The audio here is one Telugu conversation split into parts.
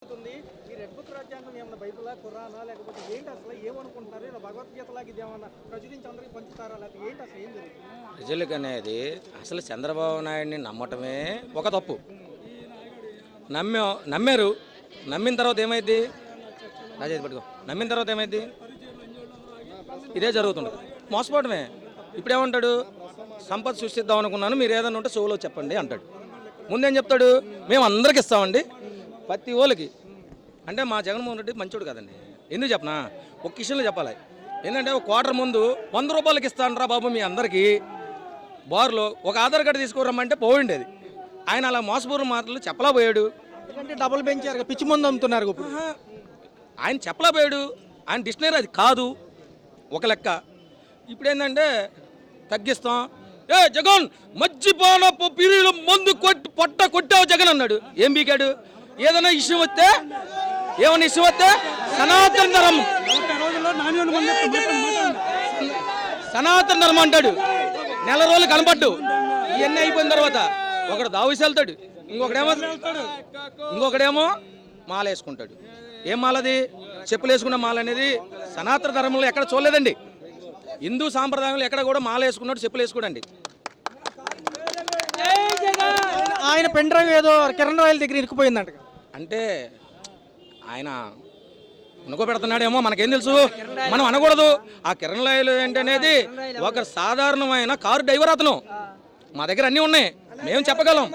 ఈ రెడ్ బుక్ రాజ్యాంగం ఏమన్నా బైబిలా ఖురానా లేకపోతే ఏంటి అసలు ఏమనుకుంటున్నారు? ఇలా భగవద్గీతలాగా ఇది ఏమన్నా ప్రచురించి అందరికీ పంచుతారా లేకపోతే ఏంటి అసలు ఏం జరుగుతుంది? ప్రజలకు అనేది అసలు చంద్రబాబు నాయుడిని నమ్మటమే ఒక తప్పు. నమ్మారు, నమ్మిన తర్వాత ఏమైంది? రాజేది పట్టుకో. నమ్మిన తర్వాత ఏమైంది? ఇదే జరుగుతుండదు, మోసపోవడమే. ఇప్పుడేమంటాడు? సంపద సృష్టిద్దాం అనుకున్నాను, మీరు ఏదైనా ఉంటే షోలో చెప్పండి అంటాడు. ముందేం చెప్తాడు? మేము అందరికి ఇస్తామండి, ప్రతి ఓళ్ళకి. అంటే మా జగన్మోహన్ రెడ్డి మంచోడు కదండి. ఎందుకు చెప్పనా? ఒక విషయంలో చెప్పాలి. ఏంటంటే ఒక క్వార్టర్ ముందు 100 రూపాయలకి ఇస్తానరా బాబు మీ అందరికీ బార్లో ఒక ఆధార్ కార్డు తీసుకురమ్మంటే పోయిండేది. ఆయన అలా మోసపూర్వ మాటలు చెప్పలా పోయాడు. ఎందుకంటే డబుల్ పెంచారు, పిచ్చి ముందు అమ్ముతున్నారు. ఆయన చెప్పలా పోయాడు. ఆయన డిక్షనరీ అది కాదు ఒక లెక్క. ఇప్పుడు ఏంటంటే తగ్గిస్తాం. జగన్ మజ్జిపానపు పీరియడ్లో మందు కొట్టావు జగన్ అన్నాడు. ఏం బీకాడు? ఏదైనా ఇష్యూ వస్తే సనాతన ధర్మం అంటాడు. నెల రోజులు కనపడ్డు. ఇవన్నీ అయిపోయిన తర్వాత ఒకడు దావిసి వెళ్తాడు, ఇంకొకడేమో మాల వేసుకుంటాడు. ఏం మాలది? చెప్పులు వేసుకున్న మాల అనేది సనాతన ధర్మంలో ఎక్కడ చూడలేదండి. హిందూ సాంప్రదాయంలో ఎక్కడ కూడా మాల వేసుకున్నాడు, చెప్పులు వేసుకోడండి. ఆయన పెన్ డ్రైవ్ ఏదో కిరణ్ రాయల దగ్గర ఇరుక్కుపోయిందంట. అంటే ఆయన పెడుతున్నాడేమో, మనకేం తెలుసు, మనం అనకూడదు. ఆ కిరణ్ రాయలు ఏంటనేది ఒక సాధారణమైన కారు డ్రైవర్ అతను. మా దగ్గర అన్నీ ఉన్నాయి, మేము చెప్పగలం.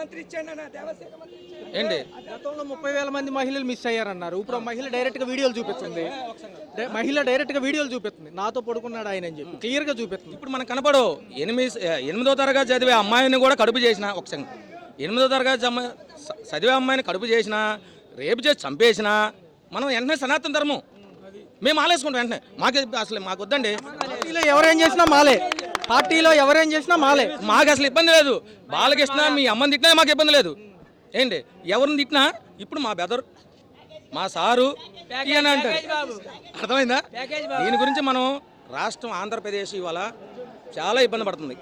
ఏంటి? గతంలో 30,000 మంది మహిళలు మిస్ అయ్యారన్నారు. ఇప్పుడు మహిళ డైరెక్ట్గా వీడియోలు చూపిస్తుంది. నాతో పడుకున్నాడు ఆయన అని చెప్పి క్లియర్గా చూపిస్తుంది. ఇప్పుడు మనకు కనపడవు. 8వ తరగతి చదివే అమ్మాయిని కూడా కడుపు చేసిన, ఒక సెకండ్, 8వ తరగతి చదివే అమ్మాయిని కడుపు చేసినా, రేపు చేసి చంపేసినా మనం వెంటనే సనాతన ధర్మం మేము ఆలేసుకుంటాం వెంటనే. మాకు వద్దండి. పార్టీలో ఎవరేం చేసినా మాలే. మాకు అసలు ఇబ్బంది లేదు. బాలకృష్ణ మీ అమ్మని తిట్టినా మాకు ఇబ్బంది లేదు. ఏంటి? ఎవరిని తిట్టినా ఇప్పుడు మా బెదర్, మా సారు అని అంటారు. అర్థమైందా? దీని గురించి మనం రాష్ట్రం ఆంధ్రప్రదేశ్ ఇవాళ చాలా ఇబ్బంది పడుతుంది.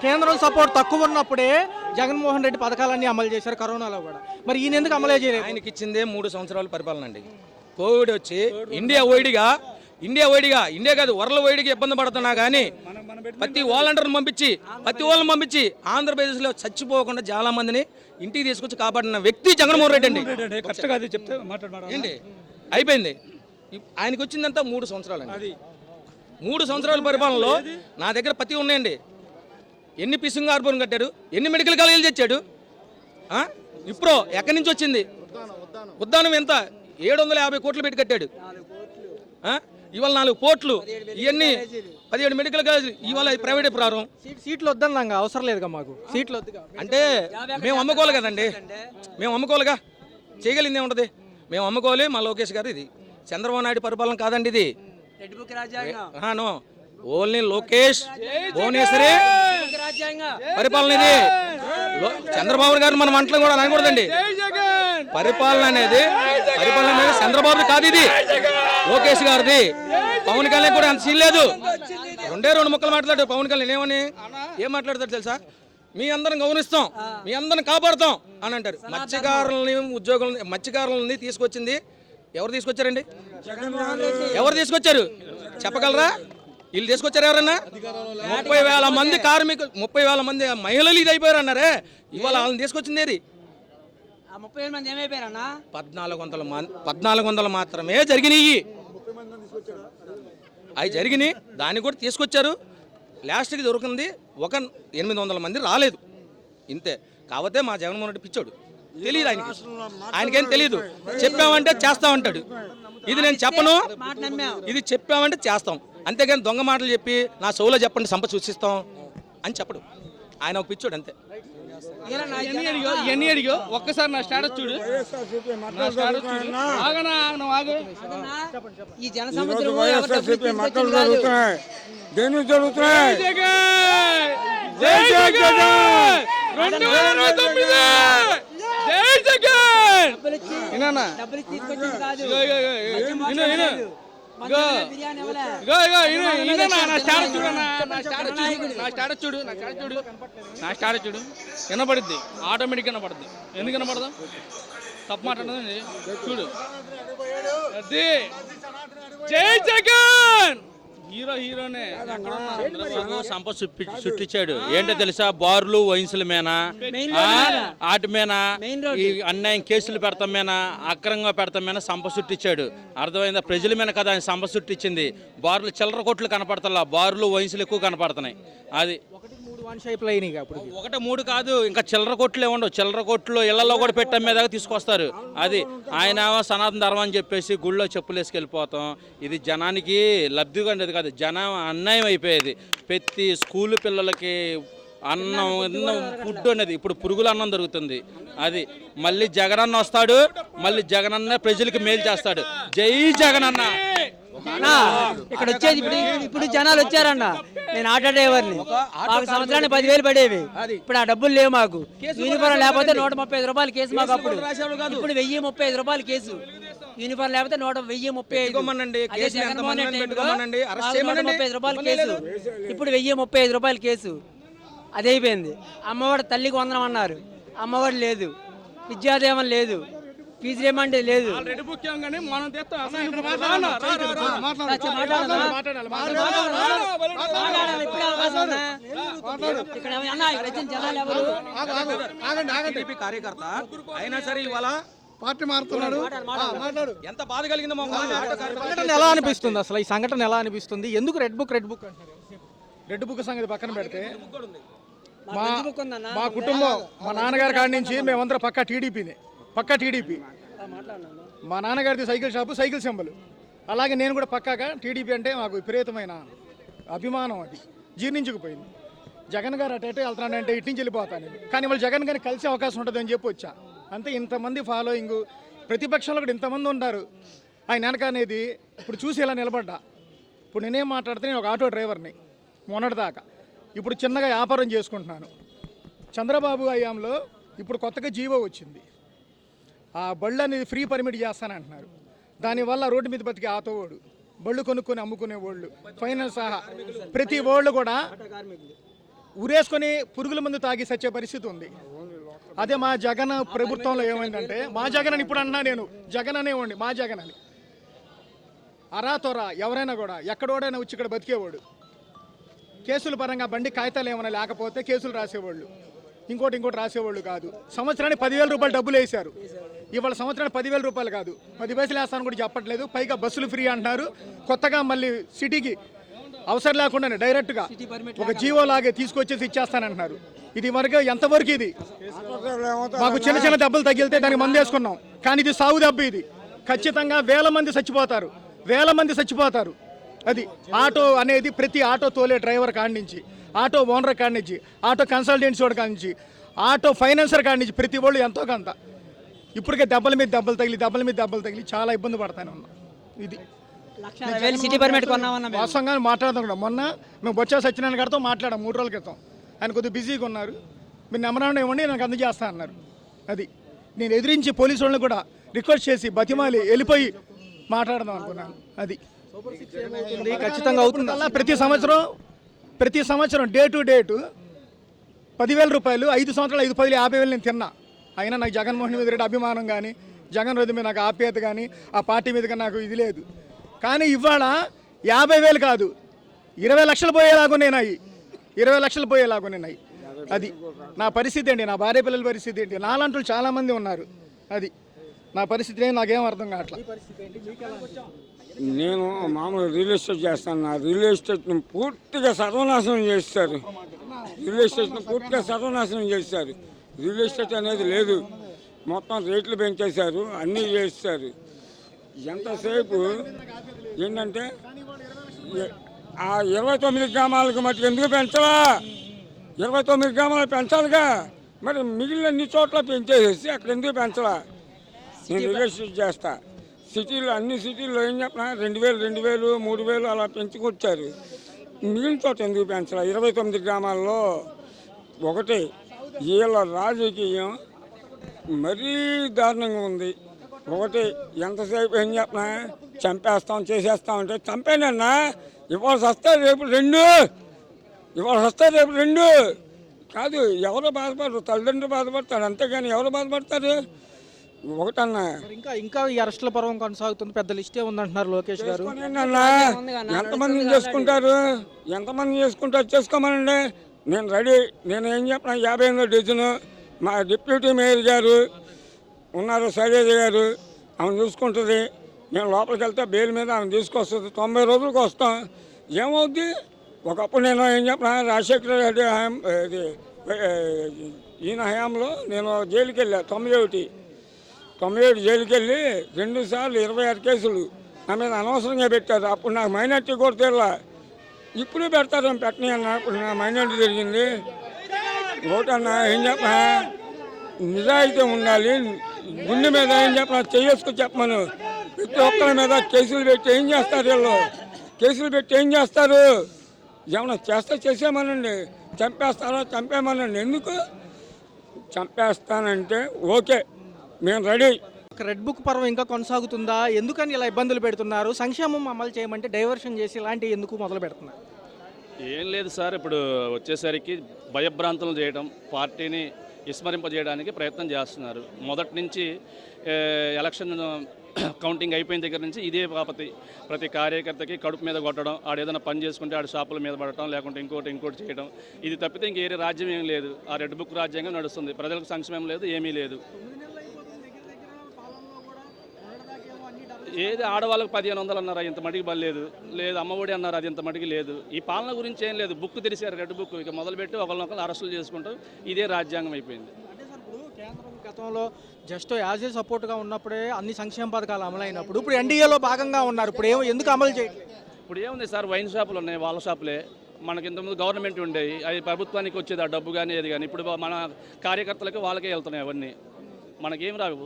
కేంద్రం సపోర్ట్ తక్కువ ఉన్నప్పుడే జగన్మోహన్ రెడ్డి పథకాలన్నీ అమలు చేశారు, కరోనాలో కూడా. మరి ఈయన ఎందుకు అమలు చేయలేదు? ఆయనకి ఇచ్చిందే 3 సంవత్సరాల పరిపాలన అండి. కోవిడ్ వచ్చి ఇండియా ఇండియా కాదు వరల్డ్ వైడ్గా ఇబ్బంది పడుతున్నా కానీ ప్రతి వాళ్ళని పంపించి ఆంధ్రప్రదేశ్లో చచ్చిపోకుండా చాలా మందిని ఇంటికి తీసుకొచ్చి కాపాడిన వ్యక్తి జగన్మోహన్ రెడ్డి అండి. ఏంటి అయిపోయింది? ఆయనకి వచ్చిందంతా 3 సంవత్సరాలు అండి. 3 సంవత్సరాల పరిపాలనలో నా దగ్గర ప్రతి ఉన్నాయండి. ఎన్ని ఫిషింగ్ హార్బర్ కట్టాడు, ఎన్ని మెడికల్ కాలేజీలు తెచ్చాడు. ఇప్పుడు ఎక్కడి నుంచి వచ్చింది? ఉద్దానం ఎంత? 750 కోట్లు పెట్టి కట్టాడు. ఇవాళ 4 పోర్ట్లు, ఇవన్నీ 17 మెడికల్ కాలేజీలు. ఇవాళ ప్రైవేట్ ప్రారం. సీట్లు వద్దన్నాగా, అవసరం లేదుగా మాకు సీట్లు వద్దుగా. అంటే మేము అమ్ముకోవాలి కదండి, మేము అమ్ముకోవాలిగా. చేయగలిగింది ఏముంటుంది? మేము అమ్ముకోవాలి. మా లోకేష్ గారు ఇది చంద్రబాబు నాయుడు పరిపాలన కాదండి, ఇది నో ఓన్లీ లోకేష్ భువనేశ్వరి పరిపాలన. ఇది చంద్రబాబు గారు మనం అంటలో కూడా అనకూడదండి. పరిపాలన అనేది చంద్రబాబు కాదు, ఇది లోకేష్ గారిది. పవన్ కళ్యాణ్ కూడా అంత సీన్ లేదు. 2 ముక్కలు మాట్లాడాడు పవన్ కళ్యాణ్. ఏం మాట్లాడతాడు తెలుసా? మీ అందరం గౌరవిస్తాం, మీ అందరం కాపాడుతాం అని అంటారు. మత్స్యకారులని తీసుకొచ్చింది ఎవరు తీసుకొచ్చారండి? ఎవరు తీసుకొచ్చారు చెప్పగలరా? వీళ్ళు తీసుకొచ్చారు ఎవరన్నా? 30,000 మంది కార్మికులు, 30,000 మంది మహిళలు ఇది అయిపోయారు అన్నారే. ఇవాళ వాళ్ళని తీసుకొచ్చింది ఏది? 1400 మాత్రమే జరిగినాయి. అవి జరిగినాయి, దాన్ని కూడా తీసుకొచ్చారు. లాస్ట్కి దొరికింది ఒక 800 మంది రాలేదు, ఇంతే. కాకపోతే మా జగన్మోహన్ రెడ్డి పిచ్చోడు, తెలియదు ఆయనకేం తెలియదు. చెప్పామంటే చేస్తామంటాడు. ఇది నేను చెప్పను, ఇది చెప్పామంటే చేస్తాం. అంతేగాని దొంగ మాటలు చెప్పి నా సోలో చెప్పండి సంపద సృష్టిస్తాం అని చెప్పడు. ఆయన ఒక పిచ్చోడు, అంతే. ఎన్ని అడిగో ఒక్కసారి నా స్టేటస్ చూడు. ఈ జన సముద్రం మక్కలు జరుగుతున్నాయి. దేని జరుగుతున్నాయి? జై జగన్ 2029 జై జగన్. డబ్బులు తీసుకొచ్చింది కాదు. నా స్టార్ట్ చూడు, వినపడుద్ది, ఆటోమేటిక్ వినపడుద్ది. ఎందుకు వినపడదా? తప్పు మాట్లాడదండి చూడు అది జై జగన్ హీరోనే సంపద చుట్టించాడు. ఏంటో తెలుసా, బార్లు వైన్సుల మీద వాటి మీద ఈ అన్యాయం కేసులు పెడతాం మీద అక్రమంగా పెడతాం మీద సంపద చుట్టించాడు. అర్థమైందా? ప్రజల మీద కదా ఆయన సంపద చుట్టించింది. బార్లు చిల్లర కొట్లు కనపడతా, బార్లు వైన్సులు ఎక్కువ కనపడుతున్నాయి. అది 3 వన్ షేప్లు అయినాయి అప్పుడు. 1 3 కాదు, ఇంకా చిల్లర కొట్లు ఉండవు. చిల్లర కొట్లు ఇళ్లలో కూడా పెట్టడం మీద తీసుకొస్తారు. అది ఆయన సనాతన ధర్మం అని చెప్పేసి గుళ్ళో చెప్పులు వేసుకెళ్ళిపోతాం. ఇది జనానికి లబ్ధిగా ఉండేది కాదు, జనం అన్యాయం అయిపోయేది. ప్రతి స్కూల్ పిల్లలకి అన్నం ఫుడ్ అనేది ఇప్పుడు పురుగుల అన్నం దొరుకుతుంది. అది మళ్ళీ జగనన్న వస్తాడు, మళ్ళీ జగనన్న ప్రజలకి మేలు చేస్తాడు. జై జగనన్న. ఇక్కడ వచ్చేది ఇప్పుడు జనాలు వచ్చారన్న. నేను ఆటో డ్రైవర్ని, మాకు సంవత్సరానికి 10,000 పడేవి. ఇప్పుడు ఆ డబ్బులు లేవు మాకు. యూనిఫామ్ లేకపోతే 135 రూపాయలు కేసు మాకు. అప్పుడు ఇప్పుడు 1035 రూపాయలు కేసు. యూనిఫామ్ లేకపోతే 135 రూపాయలు కేసు. ఇప్పుడు 1035 రూపాయలు కేసు. అదైపోయింది. అమ్మఒడి తల్లికి వందనం అన్నారు, అమ్మఒడి లేదు. విద్యాదేవం లేదు, ఫీజు రేమంటే లేదు. కార్యకర్త అయినా సరే ఇవాళ పార్టీ మారుతున్నాడు. ఎంత బాధ కలిగిందో సంఘటన ఎలా అనిపిస్తుంది అసలు? ఈ సంఘటన ఎలా అనిపిస్తుంది? ఎందుకు రెడ్ బుక్ అంటారు? రెడ్ బుక్ సంగతి పక్కన పెడితే మా కుటుంబం, మా నాన్నగారి కాడి నుంచి మేమందరం పక్కా టీడీపీ. మా నాన్నగారిది సైకిల్ షాపు, సైకిల్ సింబల్. అలాగే నేను కూడా పక్కాగా టీడీపీ అంటే మాకు విపరీతమైన అభిమానం. అది జీర్ణించుకుపోయింది. జగన్ గారు అటు వెళ్తున్నాడంటే ఇటు నుంచి వెళ్ళిపోతాను. కానీ వాళ్ళు జగన్ గారిని కలిసే అవకాశం ఉంటుంది అని చెప్పి వచ్చా. అంతే. ఇంతమంది ఫాలోయింగ్, ప్రతిపక్షంలో కూడా ఇంతమంది ఉన్నారు ఆయన వెనక అనేది. ఇప్పుడు చూసి ఇలా నిలబడ్డా. ఇప్పుడు నేనేం మాట్లాడితే, నేను ఒక ఆటో డ్రైవర్ని మొన్నటిదాకా. ఇప్పుడు చిన్నగా వ్యాపారం చేసుకుంటున్నాను. చంద్రబాబు హయాంలో ఇప్పుడు కొత్తగా జీవో వచ్చింది. ఆ బళ్ళు అనేది ఫ్రీ పర్మిట్ చేస్తానంటున్నారు. దానివల్ల రోడ్డు మీద బతికే ఆటోవాడు, బళ్ళు కొనుక్కొని అమ్ముకునే వాళ్ళు, ఫైనాన్స్ సహా ప్రతి వాళ్ళు కూడా ఉరేసుకొని పురుగుల మందు తాగి సచ్చే పరిస్థితి ఉంది. అదే మా జగన్ ప్రభుత్వంలో ఏమైందంటే, మా జగన్ అని ఇప్పుడు అన్నా, నేను జగన్ అనేవాడిని, మా జగన్ అని అరాతొరా ఎవరైనా కూడా ఎక్కడోడైనా వచ్చి ఇక్కడ బతికేవాడు. కేసుల పరంగా బండి కాగితాలు ఏమైనా లేకపోతే కేసులు రాసేవాళ్ళు, ఇంకోటి రాసేవాళ్ళు కాదు. సంవత్సరానికి 10,000 రూపాయలు డబ్బులు వేశారు. ఇవాళ సంవత్సరానికి 10,000 రూపాయలు కాదు, 10 పైసలు వేస్తాను కూడా చెప్పట్లేదు. పైగా బస్సులు ఫ్రీ అంటున్నారు. కొత్తగా మళ్ళీ సిటీకి అవసరం లేకుండానే డైరెక్ట్గా ఒక జీవో లాగే తీసుకొచ్చేసి ఇచ్చేస్తానంటున్నారు. ఇది వరకు ఎంతవరకు? ఇది మాకు చిన్న చిన్న దెబ్బలు తగిలితే దానికి మందు వేసుకున్నాం. కానీ ఇది సాగు దెబ్బ. ఇది ఖచ్చితంగా వేల మంది చచ్చిపోతారు. అది ఆటో అనేది ప్రతి ఆటో తోలే డ్రైవర్ కాడి నుంచి, ఆటో ఓనర్ కాడి నుంచి, ఆటో కన్సల్టెన్సీ వాడి కాడి నుంచి, ఆటో ఫైనాన్సర్ కాడి నుంచి ప్రతి వాళ్ళు ఎంతో కొంత ఇప్పటికే దెబ్బల మీద దెబ్బలు తగిలి చాలా ఇబ్బంది పడతానే ఉన్నాం. ఇది సిటీ పర్మిట్ కొన్నామన్నా వాస్తవంగా మాట్లాడుతున్నాం. మొన్న మేము బొత్స సత్యనారాయణ గారితో మాట్లాడాం 3 రోజుల క్రితం. ఆయన కొద్దిగా బిజీగా ఉన్నారు. మీరు నెంబర్ ఇవ్వండి, నాకు అందజేస్తా అన్నారు. అది నేను ఎదిరించి పోలీసు వాళ్ళని కూడా రిక్వెస్ట్ చేసి బతిమాలి వెళ్ళిపోయి మాట్లాడదాం అనుకున్నాను. అది ఖచ్చితంగా అవుతుంది. అలా ప్రతి సంవత్సరం డే టు డేటు 10,000 రూపాయలు, 5 సంవత్సరాలు 5 10 50,000 నేను తిన్నా. అయినా నాకు జగన్మోహన్ రెడ్డి అభిమానం కానీ, జగన్ రెడ్డి మీద నాకు ఆప్యాయత కానీ, ఆ పార్టీ మీద కానీ నాకు ఇది లేదు. కానీ ఇవాళ 50,000 కాదు, 20 లక్షలు పోయేలాగున్నాయి. 20 లక్షలు పోయేలాగున్నాయి. అది నా పరిస్థితి అండి, నా భార్య పిల్లల పరిస్థితి ఏంటి. నాలాంటి చాలామంది ఉన్నారు. అది నా పరిస్థితి నాకేం అర్థం కావట్లా. నేను మామూలు రియల్ ఎస్టేట్ చేస్తాను. నా రియల్ ఎస్టేట్ని పూర్తిగా సర్వనాశనం చేస్తారు. రియల్ ఎస్టేట్ అనేది లేదు. మొత్తం రేట్లు పెంచేశారు, అన్నీ చేస్తారు. ఎంతసేపు ఏంటంటే ఆ 29 గ్రామాలకు మట్టుకు ఎందుకు పెంచలా? 29 గ్రామాలు పెంచాలిగా. మరి మిగిలిన అన్ని చోట్ల పెంచేసేసి అక్కడ ఎందుకు పెంచలా? నేను రియల్ ఎస్టేట్ చేస్తా. సిటీలో అన్ని సిటీల్లో ఏం చెప్పినా 2,000 3,000 అలా పెంచుకొచ్చారు. మిగిలిన చోట ఎందుకు పెంచాలా? 29 గ్రామాల్లో ఒకటి వీళ్ళ రాజకీయం మరీ దారుణంగా ఉంది. ఒకటి ఎంతసేపు ఏం చెప్పినా చంపేస్తాం చేసేస్తామంటే చంపేనన్నా. ఇవాళ వస్తారు రేపు రెండు కాదు. ఎవరు బాధపడరు? తల్లిదండ్రులు బాధపడతారు, అంతేగాని ఎవరు బాధపడతారు? ఒకటన్నా మరి ఇంకా ఈ అరెస్టుల పర్వం కొనసాగుతుంది, పెద్ద లిస్టే ఉందంటున్నారు లోకేష్ గారు. ఏంటన్నా ఎంతమంది చేసుకుంటారు, ఎంతమంది చేసుకుంటారు, చేసుకోమనండి. నేను రెడీ. నేను ఏం చెప్పిన 58 డజను. మా డిప్యూటీ మేయర్ గారు ఉన్నారు, శైలజ గారు, ఆమె చూసుకుంటుంది. నేను లోపలికి వెళ్తే బెయిల్ మీద ఆమె తీసుకొస్తుంది. 90 రోజులకు వస్తాం. ఏమవుద్ది? ఒకప్పుడు నేను ఏం చెప్పిన, రాజశేఖర రెడ్డి ఈయన హయాంలో నేను జైలుకి వెళ్ళా. 97 జైలుకి వెళ్ళి 2 సార్లు 26 కేసులు నా మీద అనవసరంగా పెట్టారు. అప్పుడు నాకు మైనార్టీ కూడా తెల్లా. ఇప్పుడు పెడతారు, పెట్టని అన్న. ఇప్పుడు నా మైనార్టీ జరిగింది. ఓటన్నా ఏం చెప్పా, నిజాయితీ ఉండాలి. గుండె మీద ఏం చెప్పిన చేసుకుని చెప్పమను. ప్రతి ఒక్కరి మీద కేసులు పెట్టి ఏం చేస్తారు వీళ్ళు? కేసులు పెట్టి ఏం చేస్తారు? ఏమన్నా చేస్తే చేసేమనండి. చంపేస్తారో చంపేమనండి. ఎందుకు చంపేస్తానంటే ఓకే, మేము రెడీ. రెడ్ బుక్ పర్వం ఇంకా కొనసాగుతుందా? ఎందుకని ఇలా ఇబ్బందులు పెడుతున్నారు? సంక్షేమం అమలు చేయమంటే డైవర్షన్ చేసి ఇలాంటివి ఎందుకు మొదలు పెడుతున్నారు? ఏం లేదు సార్, ఇప్పుడు వచ్చేసరికి భయభ్రాంతులు చేయడం, పార్టీని విస్మరింపజేయడానికి ప్రయత్నం చేస్తున్నారు. మొదటి నుంచి ఎలక్షన్ కౌంటింగ్ అయిపోయిన దగ్గర నుంచి ఇదే బాపతి. ప్రతి కార్యకర్తకి కడుపు మీద కొట్టడం, ఆడు ఏదైనా పని చేసుకుంటే ఆడు షాపుల మీద పడటం, లేకుంటే ఇంకోటి చేయడం. ఇది తప్పితే ఇంకేరే రాజ్యం ఏం లేదు. ఆ రెడ్ బుక్ రాజ్యాంగం నడుస్తుంది. ప్రజలకు సంక్షేమం లేదు, ఏమీ లేదు. ఏది ఆడవాళ్ళకి 1500 అన్నారు, ఇంత మటుకు బలేదు. లేదు అమ్మఒడి అన్నారు, అది ఇంత మటుకు లేదు. ఈ పాలన గురించి ఏం లేదు. బుక్ తెరిచారు, రెడ్ బుక్. ఇక మొదలుపెట్టి ఒకరినొకరు అరెస్టులు చేసుకుంటాం. ఇదే రాజ్యాంగం అయిపోయింది. అంటే సార్ ఇప్పుడు కేంద్రం గతంలో జస్ట్ యాజ్ ఏ సపోర్ట్గా ఉన్నప్పుడే అన్ని సంక్షేమ పథకాలు అమలైనప్పుడు ఇప్పుడు ఎన్డీఏలో భాగంగా ఉన్నారు. ఇప్పుడు ఎందుకు అమలు చేయట్లేదు? ఇప్పుడు ఏముంది సార్, వైన్ షాపులు ఉన్నాయి, వాళ్ళ షాపులే. మనకి ఇంతకుముందు గవర్నమెంట్ ఉండేవి, అది ప్రభుత్వానికి వచ్చేది ఆ డబ్బు కానీ ఏది కానీ. ఇప్పుడు మన కార్యకర్తలకి వాళ్ళకే వెళ్తున్నాయి అవన్నీ. మనకేం రావు,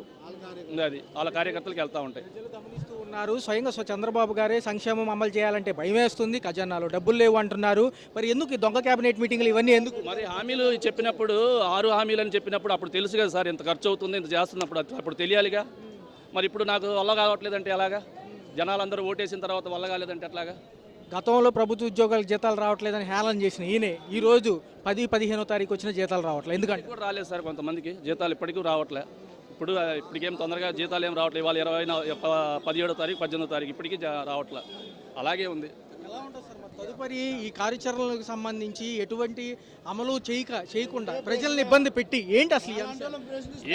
అది వాళ్ళ కార్యకర్తలకు వెళ్తూ ఉంటాయి. ప్రజలు గమనిస్తూ ఉన్నారు. స్వయంగా చంద్రబాబు గారే సంక్షేమం అమలు చేయాలంటే భయం వేస్తుంది, ఖజానాలో డబ్బులు లేవు అంటున్నారు. మరి ఎందుకు ఈ దొంగ కేబినెట్ మీటింగ్లు ఇవన్నీ ఎందుకు? మరి హామీలు చెప్పినప్పుడు 6 హామీలు అని చెప్పినప్పుడు అప్పుడు తెలుసు కదా సార్, ఇంత ఖర్చు అవుతుంది, ఇంత చేస్తున్నప్పుడు అప్పుడు తెలియాలిగా. మరి ఇప్పుడు నాకు వల్ల కావట్లేదంటే ఎలాగా? జనాలందరూ ఓటేసిన తర్వాత వల్ల కాలేదంటే ఎట్లాగా? గతంలో ప్రభుత్వ ఉద్యోగాలకు జీతాలు రావట్లేదని హేళన చేసిన ఈయనే ఈ రోజు 10-15వ తారీఖు వచ్చిన జీతాలు రావట్లేదు. ఎందుకంటే కూడా రాలేదు సార్, కొంతమందికి జీతాలు ఇప్పటికీ రావట్లే. ఇప్పటికేం తొందరగా జీతాలు ఏం రావట్లేదు. ఇవాళ 17వ తారీఖు 18వ తారీఖు ఇప్పటికీ రావట్లే, అలాగే ఉంది. ఎలా ఉంటుంది సార్ మరి తదుపరి ఈ కార్యాచరణలకు సంబంధించి ఎటువంటి అమలు చేయకుండా ప్రజల్ని ఇబ్బంది పెట్టి ఏంటి అసలు ఈ అంశాలు?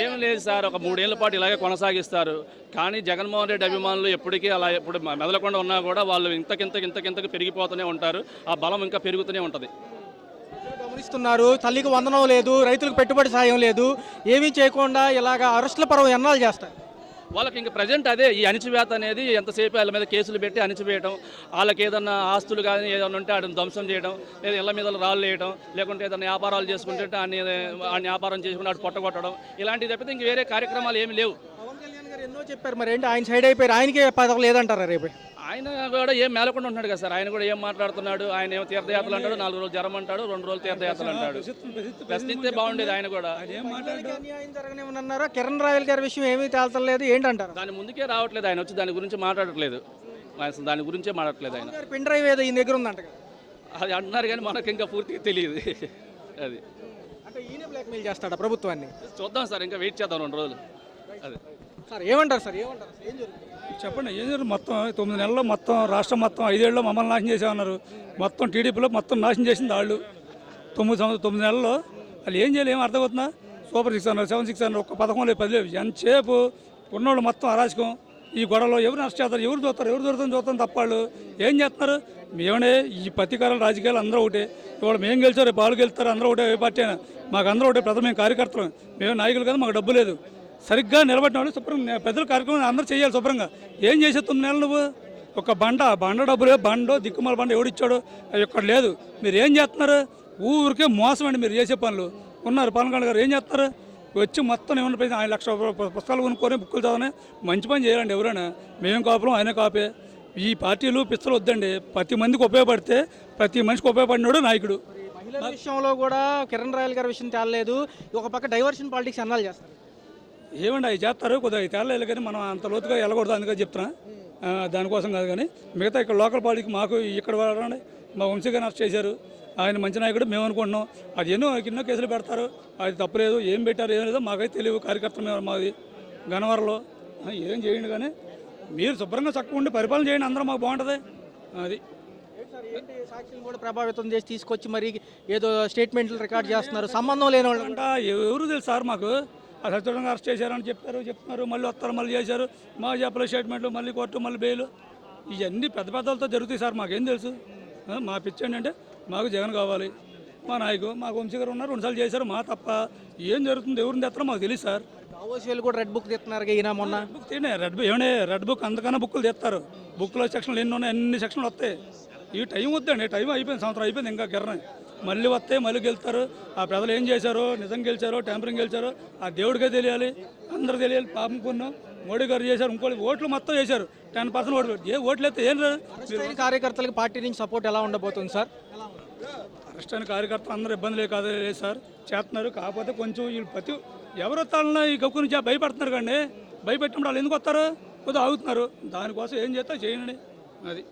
ఏం లేదు సార్, ఒక 3 ఏళ్ల పాటు ఇలాగే కొనసాగిస్తారు. కానీ జగన్మోహన్ రెడ్డి అభిమానులు ఎప్పటికీ అలా ఎప్పుడు మెదలకుండా ఉన్నా కూడా వాళ్ళు ఇంతకింతకి పెరిగిపోతూనే ఉంటారు. ఆ బలం ఇంకా పెరుగుతూనే ఉంటుంది. గమనిస్తున్నారు, తల్లికి వందనం లేదు, రైతులకు పెట్టుబడి సాయం లేదు, ఏమీ చేయకుండా ఇలాగ అరెస్టుల పర్వం ఎన్నాళ్ళు చేస్తారు? వాళ్ళకి ఇంకా ప్రజెంట్ అదే ఈ అణిచివేత అనేది. ఎంతసేపు వాళ్ళ మీద కేసులు పెట్టి అణిచివేయడం, వాళ్ళకి ఏదన్నా ఆస్తులు కానీ ఏదైనా ఉంటే వాటిని ధ్వంసం చేయడం, లేదా ఇళ్ల మీద రాళ్ళు వేయడం, లేకుంటే ఏదైనా వ్యాపారాలు చేసుకుంటే ఆ వ్యాపారం చేసుకుంటే వాటి పొట్టగొట్టడం, ఇలాంటివి తప్పితే ఇంక వేరే కార్యక్రమాలు ఏమి లేవు. పవన్ కళ్యాణ్ గారు ఎన్నో చెప్పారు, మరి ఏంటి ఆయన సైడ్ అయిపోయారు, ఆయనకే పదవి లేదంటారా రేపు? ఆయన కూడా ఏం మేలకుండా ఉంటున్నాడు కదా సార్. ఆయన కూడా ఏం మాట్లాడుతున్నాడు? ఆయన ఏమో తీర్థయాత్రలు అంటాడు, 4 రోజులు జ్వరం అంటాడు, 2 రోజులు తీర్థయాత్రలు అంటాడు. ప్రశ్నిస్తే బాగుండేది. ఆయన కూడా అన్యాయం జరగనేమన్నారా? కిరణ్ రాయల్ గారి విషయం ఏమీ తేల్చలేదు ఏంటంటారు? దాని ముందుకే రావట్లేదు. ఆయన వచ్చి దాని గురించి మాట్లాడట్లేదు. అసలు దాని గురించే మాట్లాడట్లేదు ఆయన. పెన్ డ్రైవ్ ఏదో ఈయన దగ్గర ఉందంట, అది అంటున్నారు కానీ మనకు ఇంకా పూర్తిగా తెలియదు. అది అంటే ఈయన బ్లాక్మెయిల్ చేస్తాడా ప్రభుత్వాన్ని? చూద్దాం సార్, ఇంకా వెయిట్ చేద్దాం 2 రోజులు. అది సార్ ఏమంటారు సార్, ఏమంటారు ఏం జరుగుతుంది? చెప్పండి, ఏం జరుగుతుంది? మొత్తం 9 నెలల్లో మొత్తం రాష్ట్రం మొత్తం 5 ఏళ్ళలో మమ్మల్ని నాశనం చేసేమన్నారు. మొత్తం టీడీపీలో మొత్తం నాశనం చేసింది వాళ్ళు. 9 నెలల్లో వాళ్ళు ఏం చేయాలి? ఏం అర్థమవుతుందా? సూపర్ 6 అన్నారు, 7-6 అన్నారు, ఒక్క పథకం లేదు, 10 లేవు. ఎంతసేపు ఉన్నోళ్ళు మొత్తం అరాచకం. ఈ గొడవలో ఎవరు నష్టం చేస్తారు? ఎవరు చూస్తాం తప్ప వాళ్ళు ఏం చేస్తున్నారు? మేమనే ఈ పత్రికారాలు రాజకీయాలు అందరూ ఒకటే. ఇవాళ మేము గెలిచారు, రేపు వాళ్ళు గెలుస్తారు, అందరూ ఒకటే. ఏ పార్టీ అయినా మాకు అందరూ ఒకటే. ప్రజలు మేము కార్యకర్తలు, మేము నాయకులు కదా, మాకు డబ్బు లేదు. సరిగ్గా నిలబడిన వాళ్ళు శుభ్రంగా పెద్దల కార్యక్రమం అందరూ చేయాలి శుభ్రంగా. ఏం చేసే 9 నెలలు నువ్వు? ఒక బండ డబ్బులే, బండో దిక్కుమాల బండ ఎవడిచ్చాడు? ఇక్కడ లేదు. మీరు ఏం చేస్తున్నారు? ఊరికే మోసం అండి మీరు చేసే పనులు. ఉన్నారు పవన్ కళ్యాణ్ గారు, ఏం చేస్తున్నారు? వచ్చి మొత్తం ఏమన్నా 5 లక్షల పుస్తకాలు కొనుక్కొని బుక్కులు చదవని మంచి పని చేయాలండి ఎవరైనా. మేము కాపులం, ఆయన కాపే. ఈ పార్టీలు పిచ్చలు వద్దండి. ప్రతి మందికి ఉపయోగపడితే ప్రతి మనిషికి ఉపయోగపడినాడు నాయకుడు. మహిళల విషయంలో కూడా కిరణ్ రాయల్ గారి విషయం తేలలేదు. ఒక పక్క డైవర్షన్ పాలిటిక్స్ అన్నాలు చేస్తారు. ఏమండి అవి చేస్తారు, కొద్దిగా తేలేదు కానీ మనం అంత లోతుగా వెళ్ళకూడదు, అందుకని చెప్తున్నా. దానికోసం కాదు కానీ మిగతా ఇక్కడ లోకల్ పార్టీకి మాకు ఇక్కడ వాళ్ళండి మా వంశీ గారిని అరెస్ట్ చేశారు. ఆయన మంచి నాయకుడు మేము అనుకుంటున్నాం. అది ఎన్నో కేసులు పెడతారు, అది తప్పలేదు. ఏం పెట్టారు ఏం లేదో మాకైతే తెలియదు. కార్యకర్తలు మాది గనవరంలో ఏం చేయండి కానీ మీరు శుభ్రంగా చక్కగా ఉండి పరిపాలన చేయండి, అందరూ మాకు బాగుంటుంది. అది ఏంటి సాక్షులు కూడా ప్రభావితం చేసి తీసుకొచ్చి మరి ఏదో స్టేట్మెంట్లు రికార్డ్ చేస్తున్నారు, సంబంధం లేని వాళ్ళు. అంట ఎవరు తెలుసు సార్ మాకు, ఆ సత్యంగా అరెస్ట్ చేశారని చెప్తున్నారు, మళ్ళీ వస్తారు, మళ్ళీ చేశారు, మాకు చెప్పలే స్టేట్మెంట్లు, మళ్ళీ కోర్టు, మళ్ళీ బెయిల్, ఇవన్నీ పెద్ద పెద్దలతో జరుగుతాయి సార్. మాకేం తెలుసు? మా పిచ్చి ఏంటంటే మాకు జగన్ కావాలి, మా నాయకు మాకు వంశీ గారు ఉన్నారు, 2 సార్లు చేశారు, మా తప్ప ఏం జరుగుతుంది ఎవరిని తెస్తారో మాకు తెలియదు సార్. దావోస్ కూడా రెడ్ బుక్ తీస్తున్నారు ఈయన మొన్న. బుక్ తీనే రెడ్ బుక్ అంతకన్నా బుక్కులు తెస్తారు. బుక్లో సెక్షన్లు ఎన్ని ఉన్నాయి, అన్ని సెక్షన్లు వస్తాయి. ఈ టైం వద్దండి, టైం అయిపోయింది, సంవత్సరం అయిపోయింది, ఇంకా గిర్రని మళ్ళీ వస్తాయి, మళ్ళీ గెలుస్తారు. ఆ ప్రజలు ఏం చేశారో, నిజం గెలిచారో ట్యాంపరింగ్ గెలిచారో ఆ దేవుడికే తెలియాలి, అందరూ తెలియాలి. పాపం కొన్నాం మోడీ గారు చేశారు, ఇంకోటి ఓట్లు మొత్తం వేశారు, 10% ఓట్లు. ఓట్లు అయితే ఏం లేదు. కార్యకర్తలకు పార్టీ నుంచి సపోర్ట్ ఎలా ఉండబోతుంది సార్? అరెస్ట్ అయిన కార్యకర్తలు అందరూ ఇబ్బందులే కాదు లేదు సార్, చేస్తున్నారు. కాకపోతే కొంచెం వీళ్ళు ఎవరు వస్తారన్నా ఈ గొప్ప నుంచి భయపడుతున్నారు, కానీ భయపెట్టినప్పుడు వాళ్ళు ఎందుకు వస్తారు, కొద్దిగా ఆగుతున్నారు. దానికోసం ఏం చేస్తా చేయండి. అది